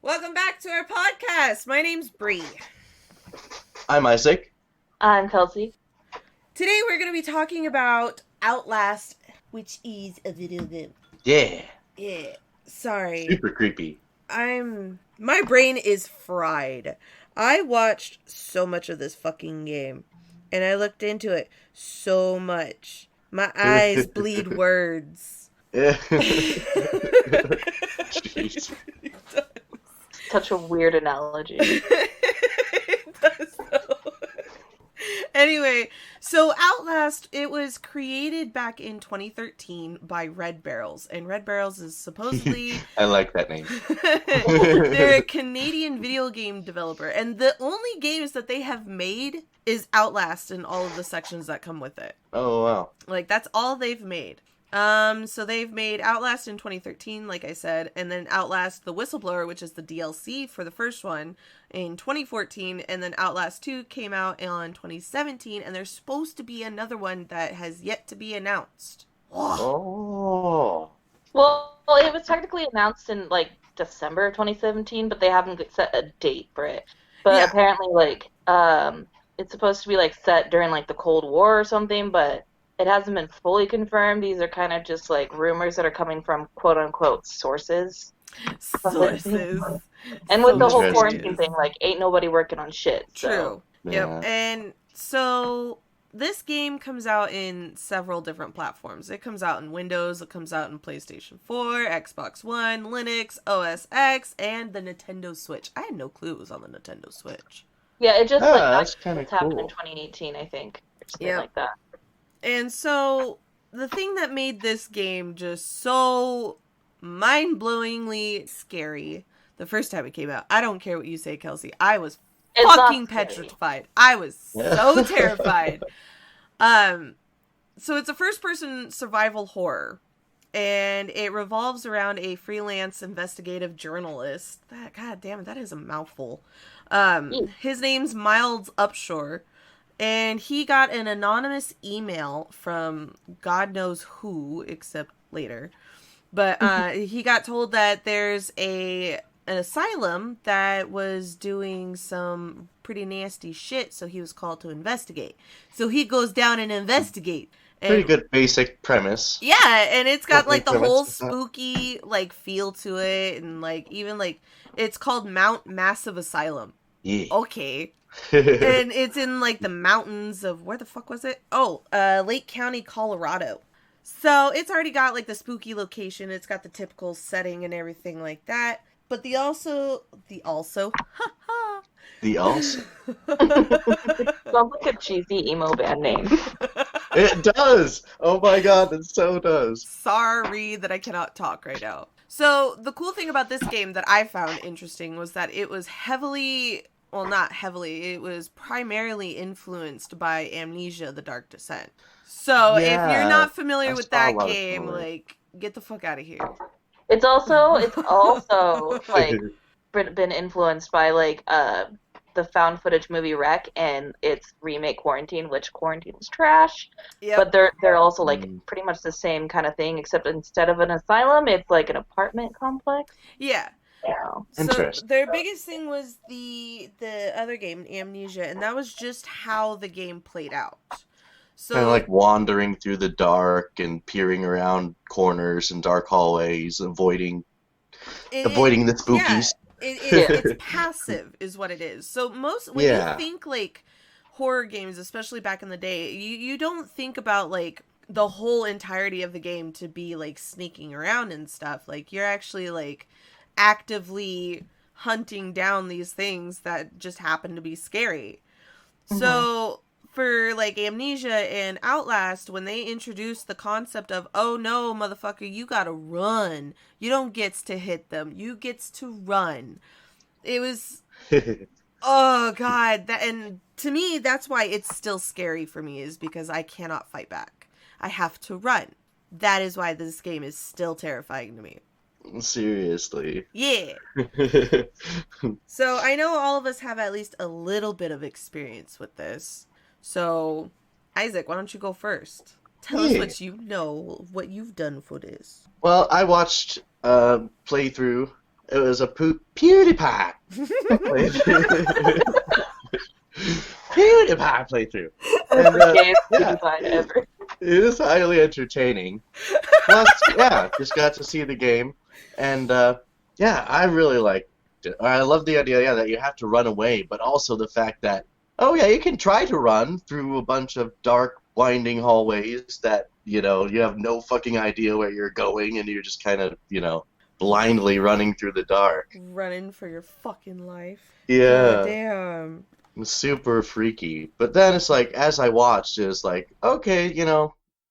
Welcome back to our podcast. My name's Bree. I'm Isaac. I'm Kelsey. Today we're going to be talking about Outlast, which is a video game. Yeah. Yeah. Sorry. Super creepy. My brain is fried. I watched so much of this fucking game, and I looked into it so much. My eyes bleed words. Jeez. Such a weird analogy. It does though. Anyway, so Outlast, it was created back in 2013 by Red Barrels, and Red Barrels is supposedly... I like that name. They're a Canadian video game developer, and the only games that they have made is Outlast and all of the sections that come with it. Oh, wow. Like, that's all they've made. So they've made Outlast in 2013, like I said, and then Outlast the Whistleblower, which is the DLC for the first one, in 2014, and then Outlast 2 came out in 2017, and there's supposed to be another one that has yet to be announced. Oh. Well, it was technically announced in, December of 2017, but they haven't set a date for it. But apparently, it's supposed to be, set during, the Cold War or something, but it hasn't been fully confirmed. These are kind of just, rumors that are coming from quote-unquote sources. Sources. And with the whole quarantine thing, ain't nobody working on shit. So. True. Yeah. Yep. And so this game comes out in several different platforms. It comes out in Windows, it comes out in PlayStation 4, Xbox One, Linux, OS X, and the Nintendo Switch. I had no clue it was on the Nintendo Switch. Yeah, it just that's kind of cool. happened in 2018, I think. Or something like that. And so the thing that made this game just so mind-blowingly scary the first time it came out, I don't care what you say, Kelsey, I was fucking petrified. I was so terrified. So it's a first-person survival horror, and it revolves around a freelance investigative journalist. God damn it, that is a mouthful. His name's Miles Upshur, and he got an anonymous email from God knows who, except later. But he got told that there's an asylum that was doing some pretty nasty shit, so he was called to investigate. So he goes down and investigate. And, pretty good basic premise. Yeah, and it's got the whole spooky feel to it, and even it's called Mount Massive Asylum. Yeah. Okay. And it's in the mountains of, where the fuck was it? Lake County, Colorado. So it's already got the spooky location. It's got the typical setting and everything like that. But the also The also? Sounds like a cheesy emo band name. It does! Oh my god, it so does. Sorry that I cannot talk right now. So the cool thing about this game that I found interesting was that it was not heavily, it was primarily influenced by Amnesia: The Dark Descent. So if you're not familiar with that game, get the fuck out of here. It's also been influenced by the found footage movie Wreck and its remake Quarantine, which Quarantine was trash. Yep. But they're also pretty much the same kind of thing, except instead of an asylum, it's an apartment complex. Yeah. So their biggest thing was the other game, Amnesia, and that was just how the game played out. So kind of wandering through the dark and peering around corners and dark hallways, avoiding the spookies. Yeah, it's passive is what it is. So when you think horror games, especially back in the day, you don't think about the whole entirety of the game to be sneaking around and stuff. You're actually actively hunting down these things that just happen to be scary. Mm-hmm. So for Amnesia and Outlast, when they introduced the concept of, oh no, motherfucker, you gotta run. You don't gets to hit them. You gets to run. It was, oh god. And to me, that's why it's still scary for me, is because I cannot fight back. I have to run. That is why this game is still terrifying to me. Seriously. Yeah. So I know all of us have at least a little bit of experience with this. So, Isaac, why don't you go first? Tell us what you know, what you've done for this. Well, I watched a playthrough It was a PewDiePie playthrough. PewDiePie playthrough. And, Gayest yeah, PewDiePie ever. it is highly entertaining. Plus, yeah, just got to see the game, and yeah, I really liked it. I love the idea, yeah, that you have to run away, but also the fact that, oh yeah, you can try to run through a bunch of dark, winding hallways that, you have no fucking idea where you're going, and you're just kind of, blindly running through the dark. Running for your fucking life. God Yeah. damn. Super freaky. But then it's like, as I watched, it's like, okay,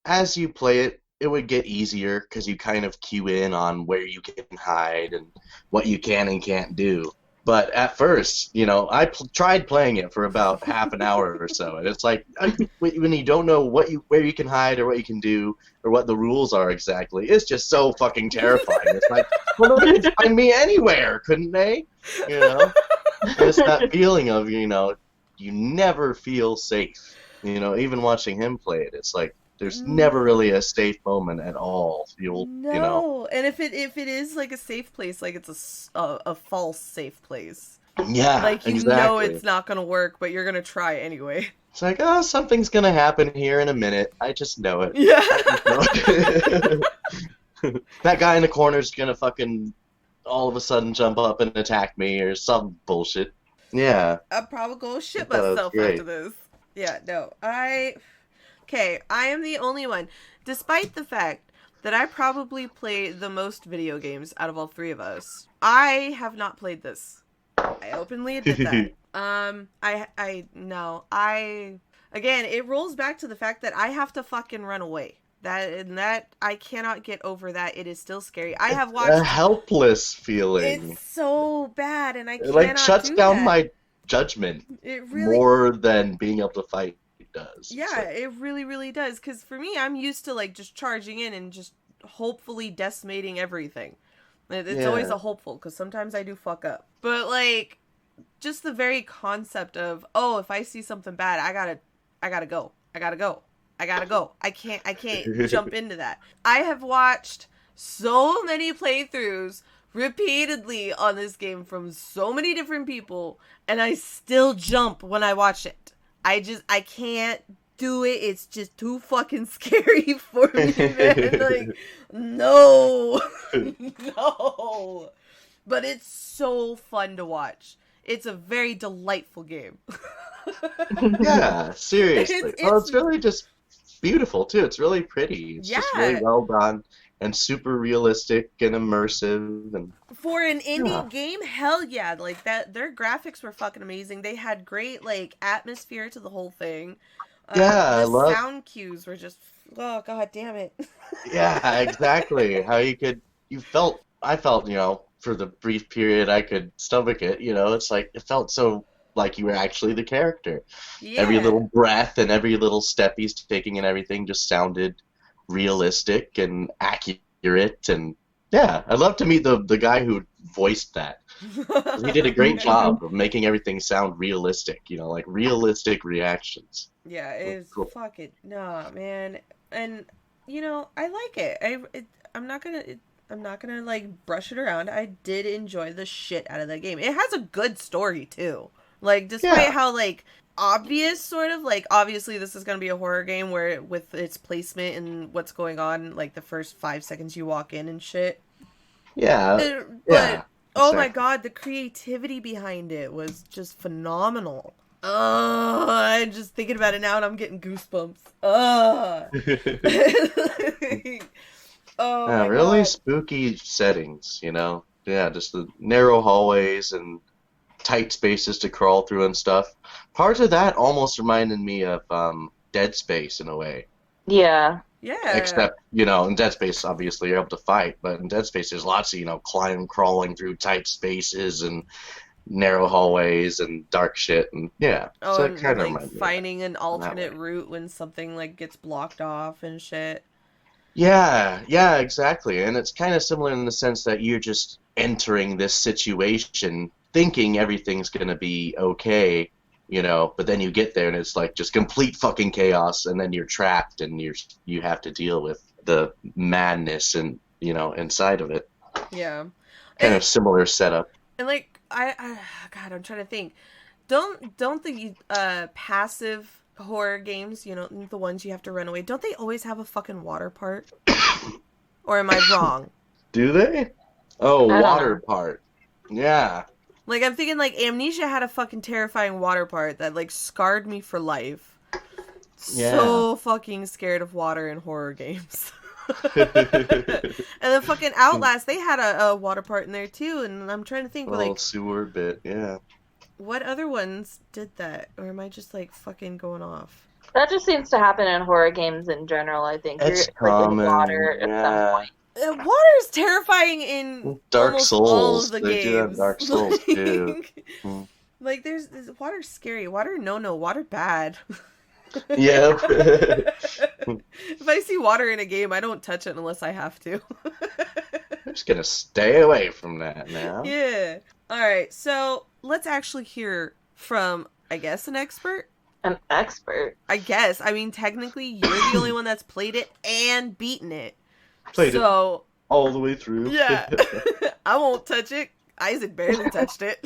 as you play it, it would get easier because you kind of cue in on where you can hide and what you can and can't do. But at first, I tried playing it for about half an hour or so, and it's like when you don't know where you can hide or what you can do or what the rules are exactly, it's just so fucking terrifying. It's like, well, they could find me anywhere, couldn't they? You know. It's that feeling of, you never feel safe. Even watching him play it, it's like there's never really a safe moment at all. No, and if it is like a safe place, like it's a false safe place. Yeah, like you exactly. know it's not gonna work, but you're gonna try anyway. It's like, oh, something's gonna happen here in a minute. I just know it. Yeah. That guy in the corner's gonna fucking all of a sudden jump up and attack me or some bullshit. Yeah. I'll probably go shit myself after this. Yeah, no. Okay, I am the only one. Despite the fact that I probably play the most video games out of all three of us, I have not played this. I openly admit that. Again, it rolls back to the fact that I have to fucking run away. That I cannot get over that. It is still scary. I have watched a helpless feeling. It's so bad, and I cannot. It like shuts do down that. my judgment. It really more than being able to fight does. Yeah, so. It really, really does. Because for me, I'm used to like just charging in and just hopefully decimating everything. It's always a hopeful because sometimes I do fuck up. But like, just the very concept of if I see something bad, I gotta go. I can't jump into that. I have watched so many playthroughs repeatedly on this game from so many different people, and I still jump when I watch it. I can't do it. It's just too fucking scary for me, man. Like, no. No. But it's so fun to watch. It's a very delightful game. Yeah, seriously. It's really just beautiful too. It's really pretty. It's just really well done and super realistic and immersive. And for an indie game, hell yeah! Like that, their graphics were fucking amazing. They had great like atmosphere to the whole thing. The sound cues were just god damn it. Yeah, exactly. How I felt, for the brief period I could stomach it. It's like it felt so. Like you were actually the character. Yeah. Every little breath and every little step he's taking and everything just sounded realistic and accurate. And yeah, I'd love to meet the guy who voiced that. He did a great job of making everything sound realistic, like realistic reactions. Yeah, it's cool. Fuck it. Nah, man. And, I like it. I'm not gonna like brush it around. I did enjoy the shit out of that game. It has a good story too. Like, despite how, like, obvious, sort of, like, obviously this is going to be a horror game where, with its placement and what's going on, like, the first 5 seconds you walk in and shit. Yeah. But, oh my god, the creativity behind it was just phenomenal. I'm just thinking about it now and I'm getting goosebumps. Really God. Spooky settings, Yeah, just the narrow hallways and tight spaces to crawl through and stuff. Parts of that almost reminded me of Dead Space in a way. Yeah. Yeah. Except, in Dead Space, obviously, you're able to fight, but in Dead Space, there's lots of, crawling through tight spaces and narrow hallways and dark shit, and yeah. So it kind of like finding an alternate route when something, like, gets blocked off and shit. Yeah, exactly. And it's kind of similar in the sense that you're just entering this situation thinking everything's going to be okay, but then you get there and it's like just complete fucking chaos, and then you're trapped and you have to deal with the madness and, inside of it. Yeah. kind of similar setup. And like God, I'm trying to think. Don't the passive horror games, you know, the ones you have to run away, don't they always have a fucking water part? Or am I wrong? Do they? Oh, I don't water know. part. Yeah. Like, I'm thinking, like, Amnesia had a fucking terrifying water part that, like, scarred me for life. Yeah. So fucking scared of water in horror games. And then fucking Outlast, they had a water part in there, too, and I'm trying to think, like... sewer bit, yeah. What other ones did that? Or am I just, like, fucking going off? That just seems to happen in horror games in general, I think. It's You're common, like in water yeah. at some point. Water is terrifying in Dark almost Souls. all of the They games. do have Dark Souls, too. Like, there's water's scary. Water, no. Water, bad. Yep. If I see water in a game, I don't touch it unless I have to. I'm just gonna stay away from that now. Yeah. Alright, so let's actually hear from, I guess, an expert? An expert? I guess. I mean, technically, you're the only one that's played it and beaten it. Played it all the way through. Yeah. I won't touch it. Isaac barely touched it.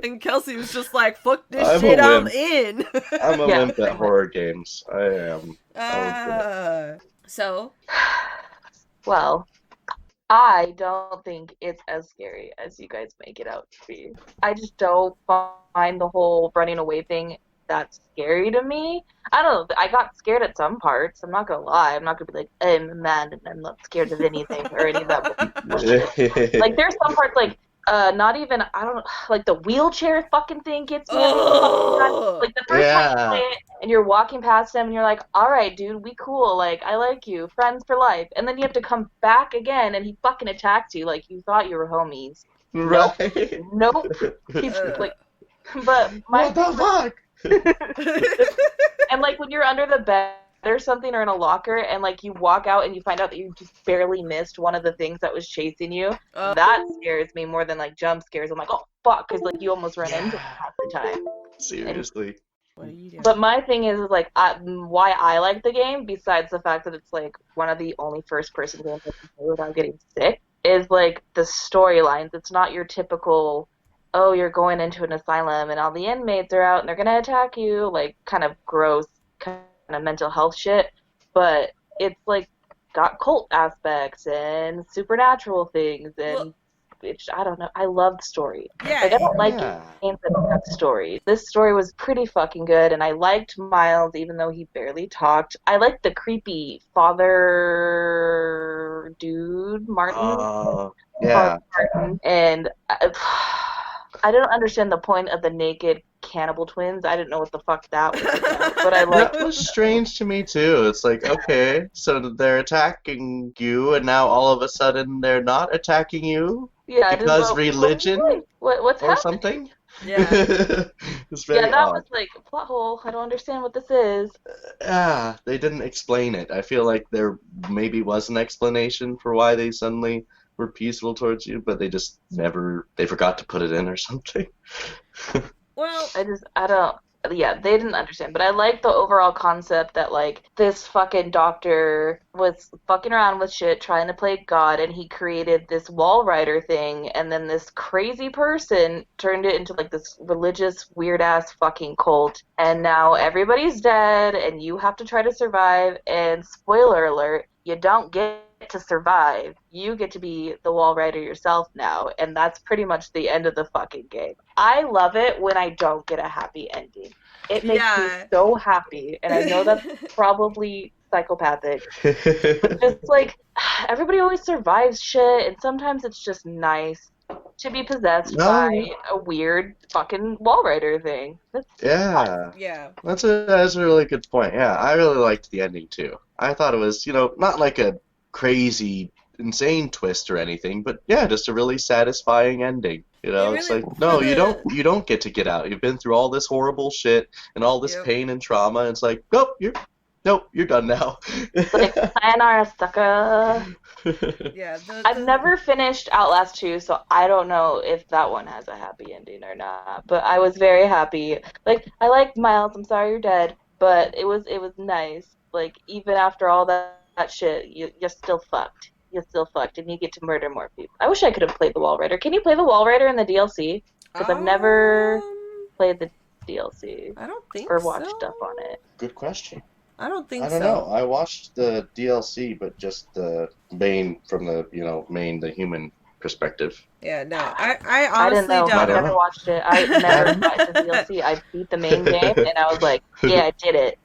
And Kelsey was just like, fuck this shit, I'm in. I'm a wimp at horror games. I am. So? Well, I don't think it's as scary as you guys make it out to be. I just don't find the whole running away thing that scary to me. I don't know. I got scared at some parts. I'm not gonna lie. I'm not gonna be like, I'm a man and I'm not scared of anything or any of that bullshit. Like, there's some parts, like, not even, I don't know, like the wheelchair fucking thing gets me. Oh. Like, the first time you play it and you're walking past him and you're like, alright, dude, we cool. Like, I like you. Friends for life. And then you have to come back again and he fucking attacks you like you thought you were homies. Right. Nope. He's like, but what the fuck? And like when you're under the bed or something or in a locker and like you walk out and you find out that you just barely missed one of the things that was chasing you, that scares me more than like jump scares. I'm like, oh fuck, because like you almost run into it half the time. Seriously. What are you doing? But my thing is like why I like the game, besides the fact that it's like one of the only first-person games I can play without getting sick, is like the storylines. It's not your typical, oh, you're going into an asylum and all the inmates are out and they're going to attack you, like kind of gross, kind of mental health shit. But it's like got cult aspects and supernatural things and I don't know. I love story. Yeah, like I don't like games that don't have story. This story was pretty fucking good, and I liked Miles even though he barely talked. I liked the creepy father dude, Martin. Yeah. Martin, and I don't understand the point of the naked cannibal twins. I didn't know what the fuck that was about, but I liked that was strange to me too. It's like, okay, so they're attacking you, and now all of a sudden they're not attacking you because religion what's or happening? something. Yeah. It's very that odd. was like a plot hole. I don't understand what this is. They didn't explain it. I feel like there maybe was an explanation for why they suddenly were peaceful towards you, but they just they forgot to put it in or something. Well, they didn't understand, but I like the overall concept that, like, this fucking doctor was fucking around with shit, trying to play God, and he created this wall rider thing, and then this crazy person turned it into, like, this religious, weird-ass fucking cult, and now everybody's dead, and you have to try to survive, and spoiler alert, you don't get to survive. You get to be the wall rider yourself now, and that's pretty much the end of the fucking game. I love it when I don't get a happy ending. It makes me so happy, and I know that's probably psychopathic. But just like, everybody always survives shit, and sometimes it's just nice to be possessed by a weird fucking wall rider thing. That's fun. Yeah. That's a really good point. Yeah, I really liked the ending too. I thought it was, not like a crazy, insane twist or anything, but yeah, just a really satisfying ending. It's like, no, you don't get out. You've been through all this horrible shit and all this pain and trauma, and it's like, you're done now. Like, sayonara, sucker. Yeah. I've never finished Outlast 2, so I don't know if that one has a happy ending or not. But I was very happy. Like, I liked Miles. I'm sorry you're dead, but it was nice. Like, even after all that shit, you're still fucked. you're still fucked, and you get to murder more people. I wish I could have played the Wall Rider. Can you play the Wall Rider in the DLC? Because I've never played the DLC. I don't think or watched so. stuff on it. Good question. I don't think so. I don't know. I watched the DLC, but just the main from the the human perspective. Yeah, no. I honestly don't. I don't. never watched it. I never watched the DLC. I beat the main game, and I was like, yeah, I did it.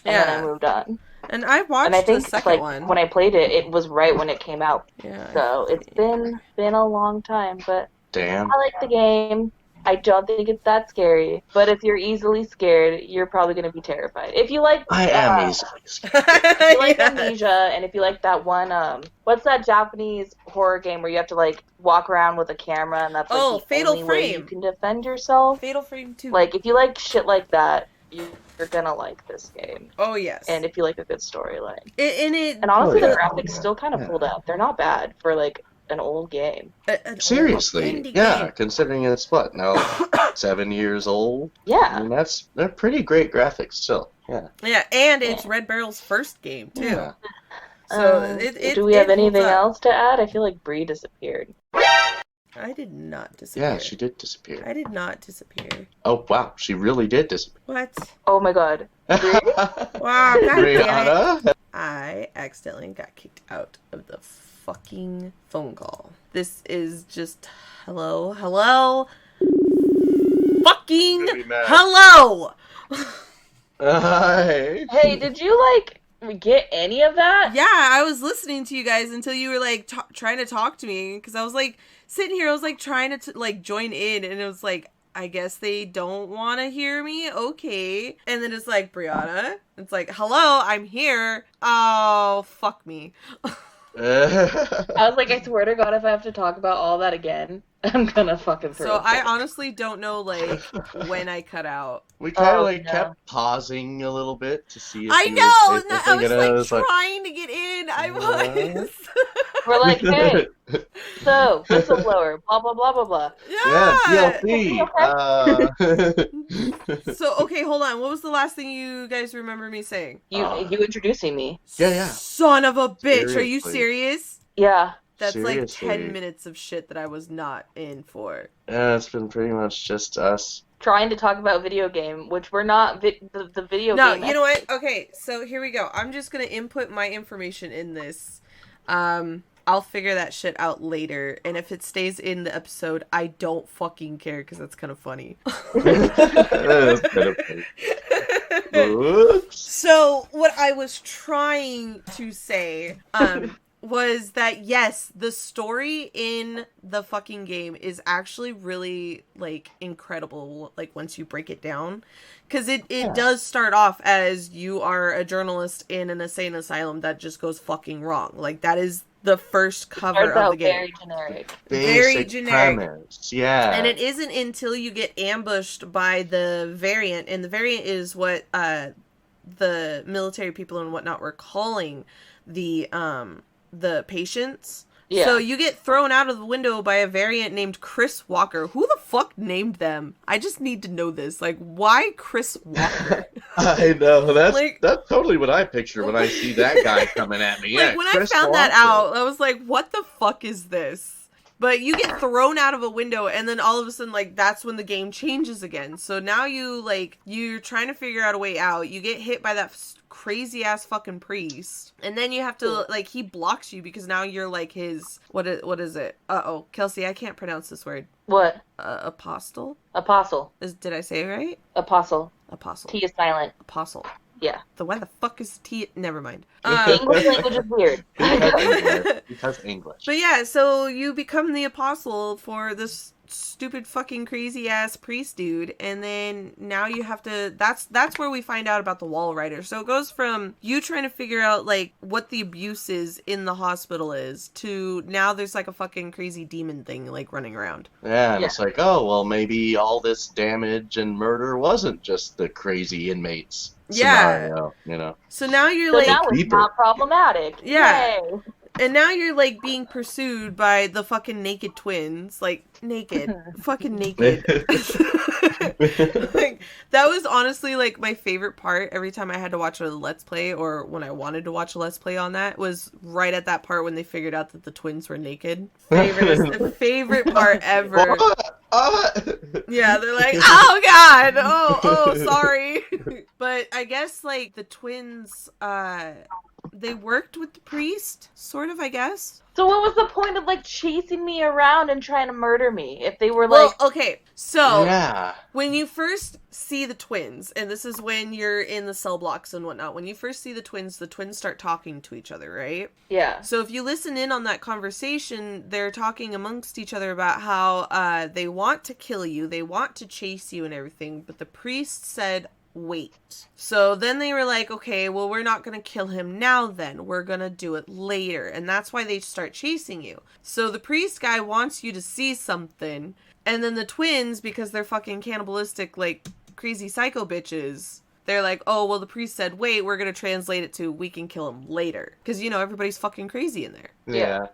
And then I moved on. And I watched the second one. When I played it, it was right when it came out. Yeah. So it's been a long time, but damn. I like the game. I don't think it's that scary. But if you're easily scared, you're probably going to be terrified. If you like... I am easily scared. If you like Amnesia, and if you like that one... what's that Japanese horror game where you have to, like, walk around with a camera, and that's, like, the Fatal only Frame. way you can defend yourself? Fatal Frame 2. Like, if you like shit like that, you're gonna like this game. Oh, yes. And if you like a good storyline. And honestly, the graphics still kind of pulled up. They're not bad for, like, an old game. Seriously, yeah. Considering it's now 7 years old. Yeah, I mean, they're pretty great graphics still. Yeah. Yeah, and it's Red Barrel's first game too. Yeah. So do we have anything else to add? I feel like Bree disappeared. I did not disappear. Yeah, she did disappear. I did not disappear. Oh wow, she really did disappear. What? Oh my god. Wow, Rihanna. I accidentally got kicked out of the fucking phone call. This is just hello fucking hello. Hi. Hey, did you get any of that? Yeah, I was listening to you guys until you were like trying to talk to me, because I was like sitting here, I was like trying to like join in, and it was like, I guess they don't want to hear me. Okay. And then it's like, Brianna. It's like, hello, I'm here. Oh, fuck me. I was like, I swear to God, if I have to talk about all that again, I'm gonna fucking throw So I honestly don't know, like, when I cut out. We kind of kept pausing a little bit to see if I was like trying to get in. I was. We're like, hey, so whistleblower, blah blah blah blah blah. Yeah, DLC. So okay, hold on. What was the last thing you guys remember me saying? You introducing me. Yeah. Son of a bitch! Seriously. Are you serious? Yeah. That's Seriously. like 10 minutes of shit that I was not in for. Yeah, it's been pretty much just us trying to talk about video game, which we're not the video game. No, you know what? Okay, so here we go. I'm just gonna input my information in this. I'll figure that shit out later, and if it stays in the episode, I don't fucking care, because that's kind of funny. So, what I was trying to say, was that yes, the story in the fucking game is actually really like incredible, like once you break it down, because it does start off as you are a journalist in an insane asylum that just goes fucking wrong. Like that is the first cover of the game. Very generic. Very generic. Premise. Yeah. And it isn't until you get ambushed by the variant, and the variant is what the military people and whatnot were calling the patients. Yeah. So you get thrown out of the window by a variant named Chris Walker. Who the fuck named them? I just need to know this. Like, why Chris Walker? I know. That's totally what I picture when I see that guy coming at me. Like, when Chris I found Walker. That out, I was like, what the fuck is this? But you get thrown out of a window, and then all of a sudden, like, that's when the game changes again. So now you're trying to figure out a way out. You get hit by that crazy-ass fucking priest. And then you have to, like, he blocks you because now you're, like, his... What is it? Uh-oh. Kelsey, I can't pronounce this word. What? Apostle? Apostle. Did I say it right? Apostle. Apostle. T is silent. Apostle. Yeah. So why the fuck is T? Never mind. English language is weird. Because English. But yeah, so you become the apostle for this stupid fucking crazy ass priest dude, and then now you have to. That's where we find out about the Wall Rider. So it goes from you trying to figure out like what the abuse is in the hospital is to now there's like a fucking crazy demon thing like running around. Yeah, and it's like, oh well, maybe all this damage and murder wasn't just the crazy inmates. Scenario, you know. So now you're now it's not problematic. Yeah. Yay. And now you're, like, being pursued by the fucking naked twins. Like, naked. Fucking naked. Like, that was honestly, like, my favorite part every time I had to watch a Let's Play, or when I wanted to watch a Let's Play on that, was right at that part when they figured out that the twins were naked. Favorite part ever. Yeah, they're like, oh god, oh, sorry. But I guess, like, the twins, they worked with the priest, sort of, I guess. So what was the point of, like, chasing me around and trying to murder me if they were, well, like... okay, so, yeah. When you first see the twins, and this is when you're in the cell blocks and whatnot, when you first see the twins start talking to each other, right? Yeah. So if you listen in on that conversation, they're talking amongst each other about how they want to kill you, they want to chase you and everything, but the priest said, wait. So then they were like, okay, well, we're not going to kill him now then. We're going to do it later. And that's why they start chasing you. So the priest guy wants you to see something. And then the twins, because they're fucking cannibalistic, like, crazy psycho bitches, they're like, oh, well, the priest said, wait, we're going to translate it to, we can kill him later. Because, you know, everybody's fucking crazy in there. Yeah.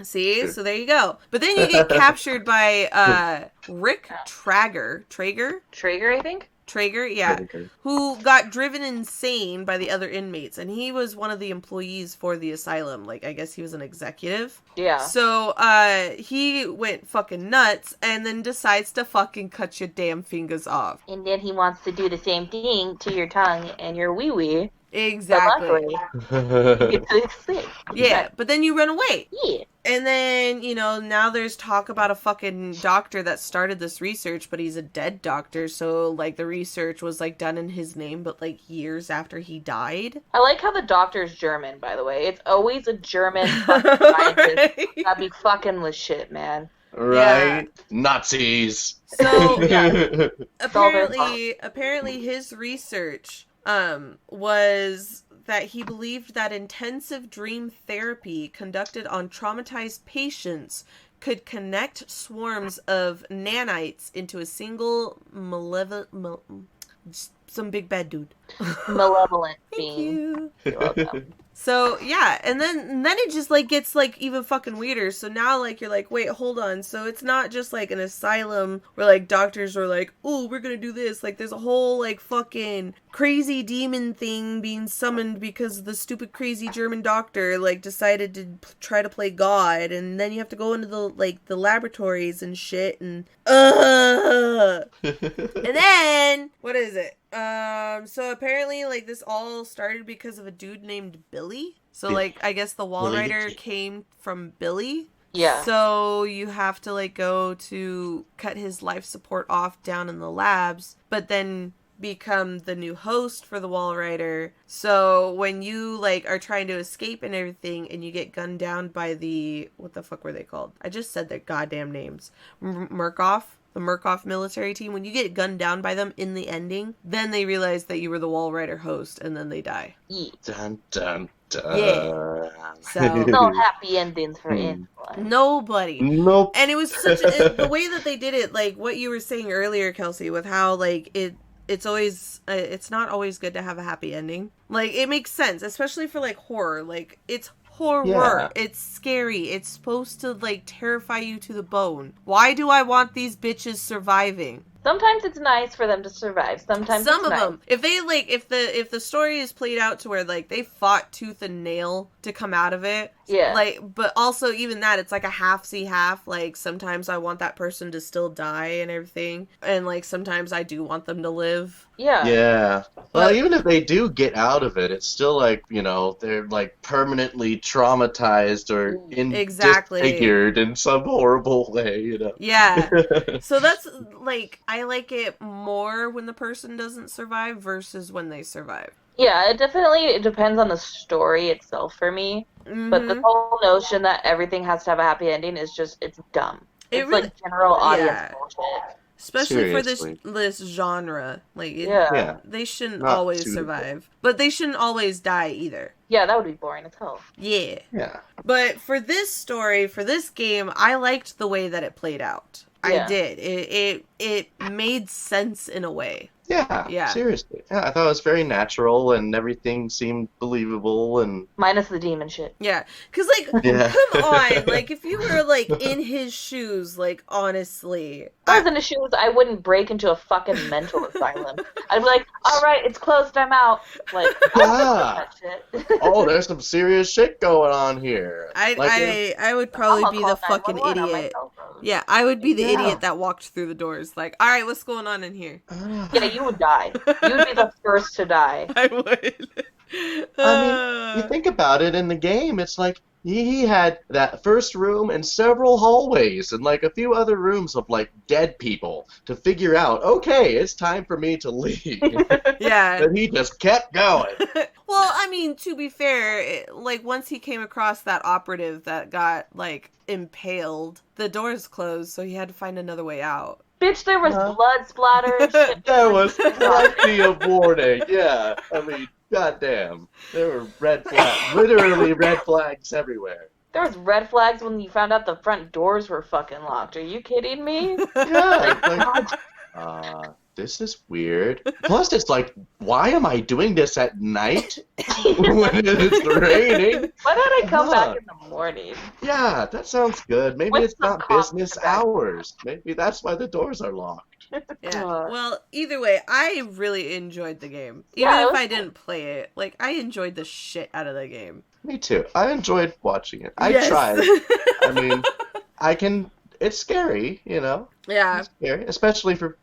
See? Sure. So there you go. But then you get captured by Rick Traeger, I think? Traeger, yeah, who got driven insane by the other inmates, and he was one of the employees for the asylum. Like, I guess he was an executive. Yeah. So, he went fucking nuts, and then decides to fucking cut your damn fingers off. And then he wants to do the same thing to your tongue and your wee-wee. Exactly. You get to sick. Yeah, but then you run away. Yeah. And then, you know, now there's talk about a fucking doctor that started this research, but he's a dead doctor, so, like, the research was, like, done in his name, but, like, years after he died. I like how the doctor's German, by the way. It's always a German fucking scientist. Right? That'd be fucking with shit, man. Right? Yeah. Nazis! So, yeah. apparently his research was that he believed that intensive dream therapy conducted on traumatized patients could connect swarms of nanites into a single some big bad dude. Malevolent being. Thank you. You're welcome. So, yeah, and then it just, like, gets, like, even fucking weirder. So now, like, you're like, wait, hold on. So it's not just, like, an asylum where, like, doctors are like, oh, we're gonna do this. Like, there's a whole, like, fucking crazy demon thing being summoned because the stupid crazy German doctor, like, decided to try to play God. And then you have to go into the, like, the laboratories and shit. And, and then, what is it? So apparently, like, this all started because of a dude named Billy. So, like, I guess the wall rider came from Billy. Yeah. So you have to, like, go to cut his life support off down in the labs, but then become the new host for the wall rider. So when you, like, are trying to escape and everything, and you get gunned down by the, what the fuck were they called? I just said their goddamn names. Murkoff. The Murkoff military team, when you get gunned down by them in the ending, then they realize that you were the wall rider host, and then they die. Yeah. Dun, dun, dun. Yeah. So no happy endings for anyone. Nobody. Nope. And it was such the way that they did it, like what you were saying earlier, Kelsey, with how, like, it's always, it's not always good to have a happy ending. Like, it makes sense, especially for, like, horror. Like, it's horror. Yeah. It's scary. It's supposed to, like, terrify you to the bone. Why do I want these bitches surviving? Sometimes it's nice for them to survive. Sometimes some it's of nice. them, if they, like, if the story is played out to where, like, they fought tooth and nail to come out of it, yeah, like, but also even that, it's like a half see half. Like, sometimes I want that person to still die and everything, and, like, sometimes I do want them to live. Yeah. Well, even if they do get out of it, it's still, like, you know, they're, like, permanently traumatized or disfigured in some horrible way, you know. Yeah. So that's, like, I like it more when the person doesn't survive versus when they survive. Yeah, it depends on the story itself for me. Mm-hmm. But the whole notion that everything has to have a happy ending is just, it's dumb. It's really, like general audience bullshit. Especially for this genre. Like, they shouldn't always survive. But they shouldn't always die either. Yeah, that would be boring as hell. Yeah. Yeah. But for this story, for this game, I liked the way that it played out. Yeah. I did. It made sense in a way. Yeah, seriously. Yeah, I thought it was very natural and everything seemed believable and minus the demon shit. Yeah, because like, come on, like if you were like in his shoes, like honestly, if I was in his shoes, I wouldn't break into a fucking mental asylum. I'd be like, all right, it's closed, I'm out. Like, that shit. Oh, there's some serious shit going on here. I would probably be the fucking idiot. Yeah, I would be the idiot that walked through the doors. Like, all right, what's going on in here? Yeah, you would die. You would be the first to die. I would. I mean, you think about it in the game, it's like he had that first room and several hallways and like a few other rooms of like dead people to figure out, okay, it's time for me to leave. Yeah. And he just kept going. Well, I mean, to be fair, like once he came across that operative that got like impaled, the doors closed, so he had to find another way out. Bitch, there was blood splatter and shit. There was plenty of warning, yeah. I mean, goddamn. There were red flags, literally red flags everywhere. There was red flags when you found out the front doors were fucking locked. Are you kidding me? Yeah. This is weird. Plus, it's like, why am I doing this at night when it's raining? Why don't I come back in the morning? Yeah, that sounds good. Maybe it's not business hours. Maybe that's why the doors are locked. Yeah. Well, either way, I really enjoyed the game. Even if I didn't play it, like, I enjoyed the shit out of the game. Me too. I enjoyed watching it. I tried. I mean, it's scary, you know? Yeah. It's scary, especially for,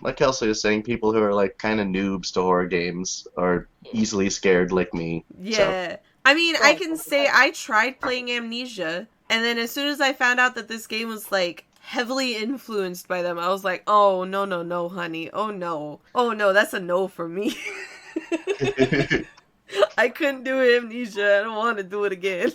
like Kelsey was saying, people who are, like, kind of noobs to horror games are easily scared like me. Yeah. So. I mean, I can say I tried playing Amnesia, and then as soon as I found out that this game was, like, heavily influenced by them, I was like, oh, no, honey. Oh, no, that's a no for me. I couldn't do Amnesia. I don't want to do it again.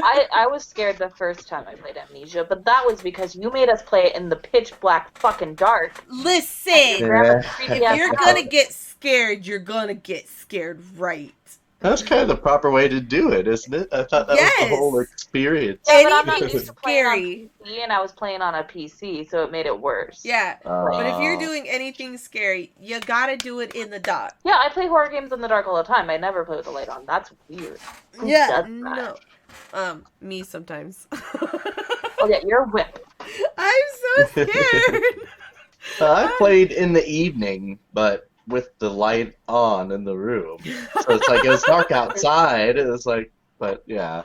I was scared the first time I played Amnesia, but that was because you made us play it in the pitch black fucking dark. Listen, if you're gonna get scared, you're gonna get scared right. That's kind of the proper way to do it, isn't it? I thought that was the whole experience. Yeah, but I'm not used to playing on PC, and I was playing on a PC, so it made it worse. Yeah, but if you're doing anything scary, you gotta do it in the dark. Yeah, I play horror games in the dark all the time. I never play with the light on. That's weird. Who does that? No. Me sometimes. Oh yeah, you're a whip. I'm so scared. I played in the evening, but with the light on in the room. So it's like, it was dark outside. It was like, but yeah.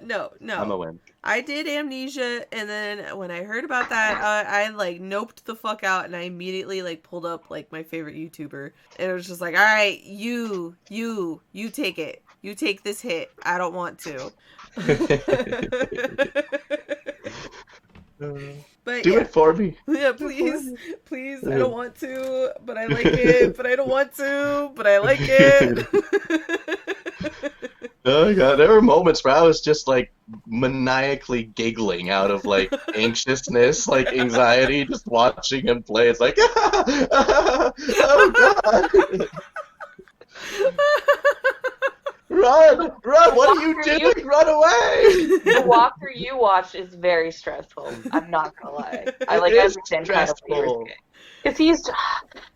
No. I'm a win. I did Amnesia, and then when I heard about that, I like noped the fuck out, and I immediately like pulled up like my favorite YouTuber, and it was just like, all right, you take it. You take this hit. I don't want to. But do it for me. Yeah, please. I don't want to, but I like it. But I don't want to, but I like it. Oh god, there were moments where I was just like maniacally giggling out of like anxiousness, like anxiety, just watching him play. It's like, oh god. Run! What are you doing? Run away! The walkthrough you watched is very stressful. I'm not gonna lie. I like understand kind of because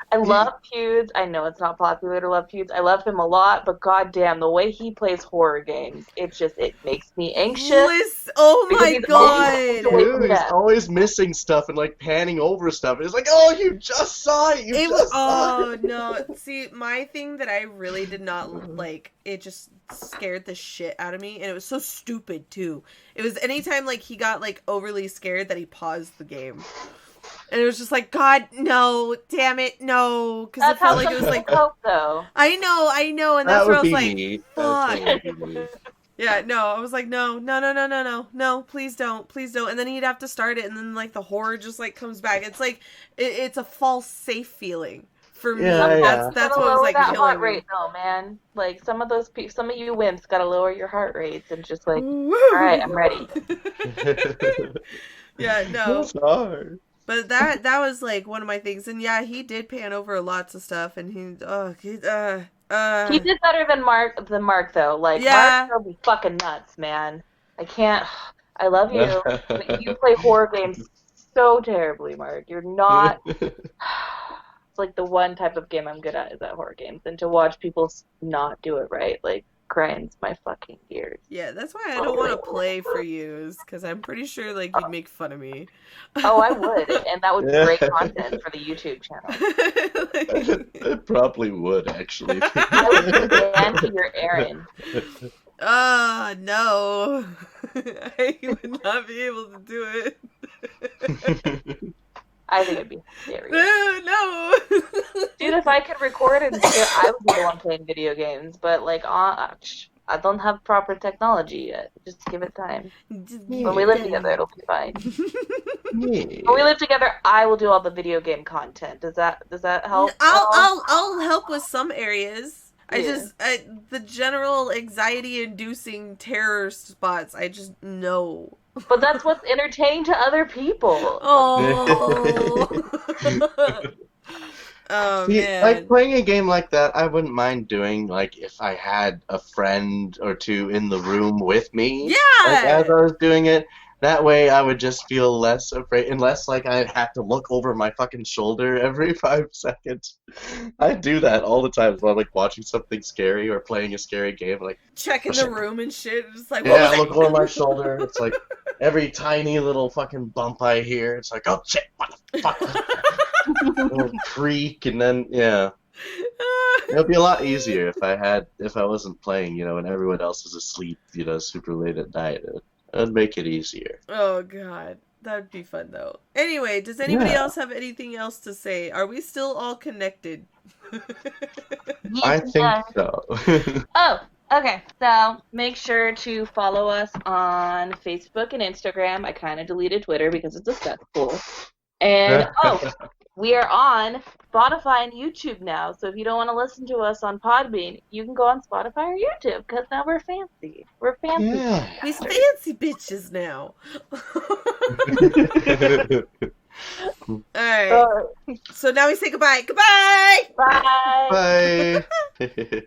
I love Pewds. I know it's not popular to love Pewds. I love him a lot, but goddamn, the way he plays horror games, it makes me anxious. Oh my god! Dude, he's always missing stuff and like panning over stuff. It's like, oh, you just saw it. Oh no! See, my thing that I really did not like, it just scared the shit out of me, and it was so stupid too. It was anytime like he got like overly scared that he paused the game. And it was just like, God, no, damn it, no. Because it felt like it was like, hope, though. I know, and that's where I was like, fuck. Yeah, no, I was like, no, please don't. And then he'd have to start it, and then like the horror just like comes back. It's like, it's a false safe feeling for me. That's what was like killing heart rate, though, man. Like some of you wimps gotta lower your heart rates and just like, all right, I'm ready. Yeah, no. It's hard. But that was like one of my things, and yeah, he did pan over lots of stuff, and he did better than Mark though. Like Mark will be fucking nuts, man. I can't. I love you, but you play horror games so terribly, Mark. You're not. That's like the one type of game I'm good at is at horror games, and to watch people not do it right like grinds my fucking gears. Yeah, that's why I don't want to play for you, because I'm pretty sure like you'd make fun of me. Oh, I would, and that would be great content for the YouTube channel. It probably would, actually. I would be banned to your errand. No. I would not be able to do it. I think it'd be scary. No. Dude, if I could record and I would be the one playing video games, but like, I don't have proper technology yet. Just give it time. When we live together, it'll be fine. When we live together, I will do all the video game content. Does that help? I'll help with some areas. Yeah. The general anxiety-inducing terror spots, I just know. But that's what's entertaining to other people. Oh. See, man. like playing a game like that, I wouldn't mind doing like if I had a friend or two in the room with me. Yeah. Like, as I was doing it, that way I would just feel less afraid, unless like I have to look over my fucking shoulder every 5 seconds. I do that all the time while like watching something scary or playing a scary game, like checking the room and shit. Just like, yeah, look over my shoulder. It's like every tiny little fucking bump I hear, it's like, oh shit, what the fuck? Little creak, and then yeah, it'd be a lot easier if I wasn't playing, and everyone else is asleep, super late at night. It'd make it easier. Oh god, that'd be fun though. Anyway, does anybody else have anything else to say? Are we still all connected? I think so. Oh, okay. So make sure to follow us on Facebook and Instagram. I kind of deleted Twitter because it's a cesspool. And we are on Spotify and YouTube now, so if you don't want to listen to us on Podbean, you can go on Spotify or YouTube, because now we're fancy. We're fancy. Yeah. We're fancy bitches now. Alright. So now we say goodbye. Goodbye! Bye! Bye!